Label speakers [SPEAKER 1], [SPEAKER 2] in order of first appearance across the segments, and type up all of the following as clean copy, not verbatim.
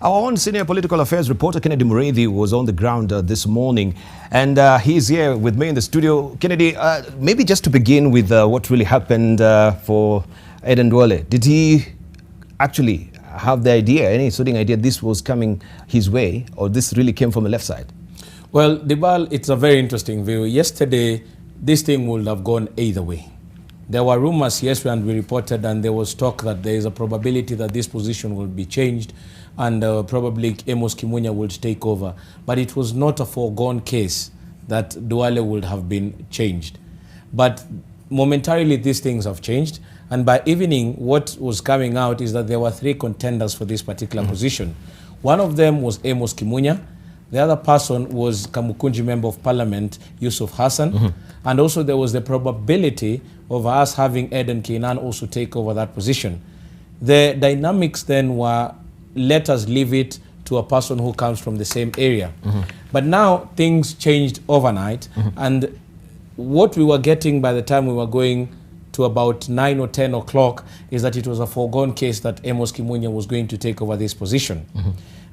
[SPEAKER 1] Our own senior political affairs reporter Kennedy Mureithi was on the ground this morning, and he's here with me in the studio. Kennedy, maybe just to begin with what really happened for Aden Duale. Did he actually have the idea, any sort of idea this was coming his way, or this really came from the left side?
[SPEAKER 2] Well, Dibal, it's a very interesting view. Yesterday, this thing would have gone either way. There were rumors yesterday, and we reported, and there was talk that there is a probability that this position will be changed and probably Amos Kimunya will take over. But it was not a foregone case that Duale would have been changed. But momentarily, these things have changed. And by evening, what was coming out is that there were 3 contenders for this particular position. One of them was Amos Kimunya. The other person was Kamukunji Member of Parliament, Yusuf Hassan. And also there was the probability of us having Aden Kainan also take over that position. The dynamics then were, let us leave it to a person who comes from the same area. But now things changed overnight. And what we were getting by the time we were going to about 9 or 10 o'clock is that it was a foregone case that Amos Kimunya was going to take over this position.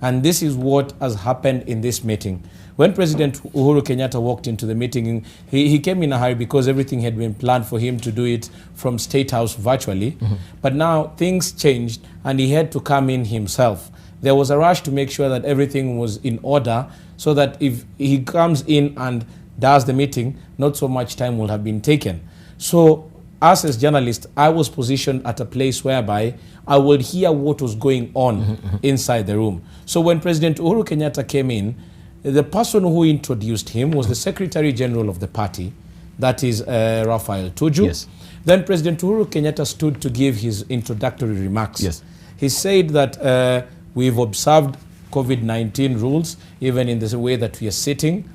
[SPEAKER 2] And this is what has happened in this meeting. When President Uhuru Kenyatta walked into the meeting, he came in a hurry because everything had been planned for him to do it from State House virtually. But now things changed and he had to come in himself. There was a rush to make sure that everything was in order so that if he comes in and does the meeting, not so much time will have been taken. So us as journalists, I was positioned at a place whereby I would hear what was going on inside the room. So when President Uhuru Kenyatta came in, the person who introduced him was the Secretary General of the party, that is Raphael Tuju. Yes. Then President Uhuru Kenyatta stood to give his introductory remarks. Yes. He said that we've observed COVID-19 rules, even in the way that we are sitting.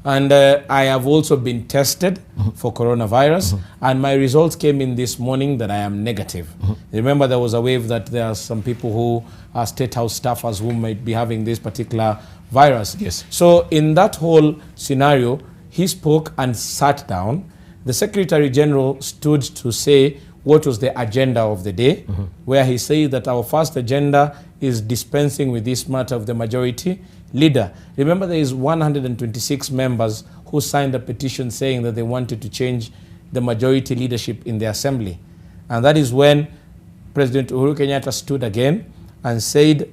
[SPEAKER 2] And I have also been tested for coronavirus, and my results came in this morning that I am negative. Remember, there was a wave that there are some people who are State House staffers who might be having this particular virus. Yes. So in that whole scenario, he spoke and sat down. The Secretary General stood to say what was the agenda of the day, where he said that our first agenda is dispensing with this matter of the majority leader. Remember, there is 126 members who signed a petition saying that they wanted to change the majority leadership in the assembly. And that is when President Uhuru Kenyatta stood again and said,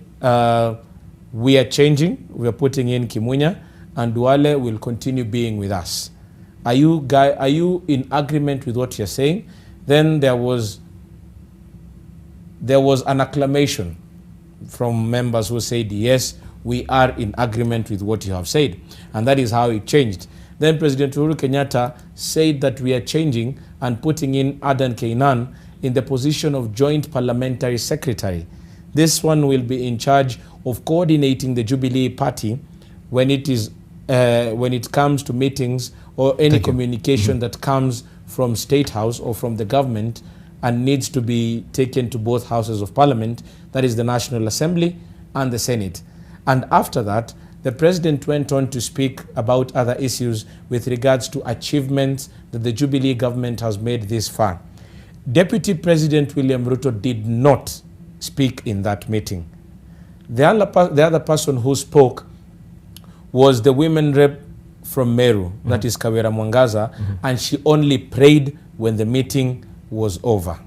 [SPEAKER 2] we are changing, we are putting in Kimunya, and Duale will continue being with us. Are you in agreement with what you're saying? Then there was an acclamation from members who said, yes, we are in agreement with what you have said. And that is how it changed. Then President Uhuru Kenyatta said that we are changing and putting in Aden Kainan in the position of Joint Parliamentary Secretary. This one will be in charge of coordinating the Jubilee party when it comes to meetings or any communication that comes from State House or from the government and needs to be taken to both houses of parliament, that is the National Assembly and the Senate. And after that, the president went on to speak about other issues with regards to achievements that the Jubilee government has made this far. Deputy President William Ruto did not speak in that meeting. The other person who spoke was the women rep from Meru, that is Kawira Mwangaza, and she only prayed when the meeting was over.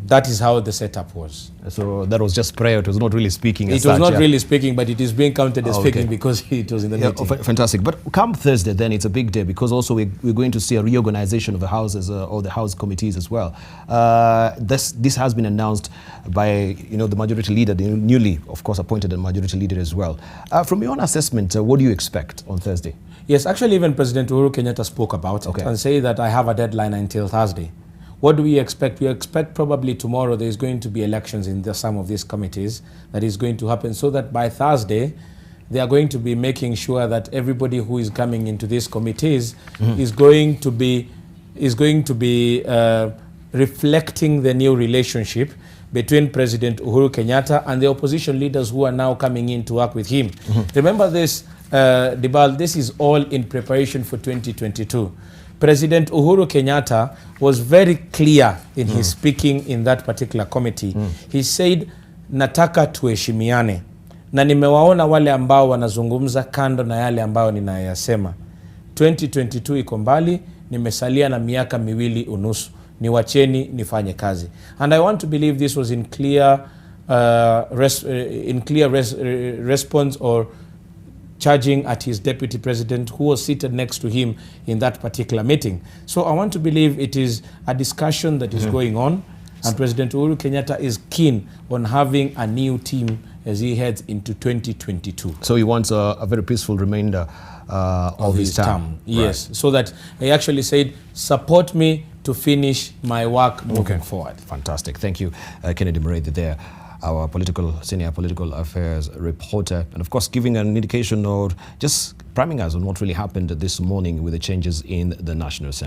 [SPEAKER 2] That is how the setup was. So that was just prayer. It was not really speaking. It was not really speaking, but it is being counted as speaking because it was in the meeting.
[SPEAKER 1] Fantastic. But come Thursday, then it's a big day because also we're going to see a reorganization of the houses or the house committees as well. This has been announced by the majority leader, the newly, of course, appointed majority leader as well. From your own assessment, what do you expect on Thursday?
[SPEAKER 2] Yes, actually, even President Uhuru Kenyatta spoke about it and said that I have a deadline until Thursday. What do we expect? We expect probably tomorrow there is going to be elections in some of these committees that is going to happen so that by Thursday they are going to be making sure that everybody who is coming into these committees is going to be reflecting the new relationship between President Uhuru Kenyatta and the opposition leaders who are now coming in to work with him. Remember this, Dibal, this is all in preparation for 2022. President Uhuru Kenyatta was very clear in his speaking in that particular committee. He said, nataka tuheshimiane. na nimewaona wale ambao wanazungumza kando na yale ambao ninayasema. 2022 iko mbali, nimesalia na miaka 2 unusu. Niwacheni nifanye kazi. And I want to believe this was in clear response or charging at his deputy president, who was seated next to him in that particular meeting. So I want to believe it is a discussion that is going on, and President Uhuru Kenyatta is keen on having a new team as he heads into 2022.
[SPEAKER 1] So he wants a very peaceful remainder of his term.
[SPEAKER 2] Yes,
[SPEAKER 1] right.
[SPEAKER 2] so that he actually said, support me to finish my work moving forward.
[SPEAKER 1] Fantastic. Thank you, Kennedy Mureithi there, our senior political affairs reporter, and of course giving an indication or just priming us on what really happened this morning with the changes in the National Assembly.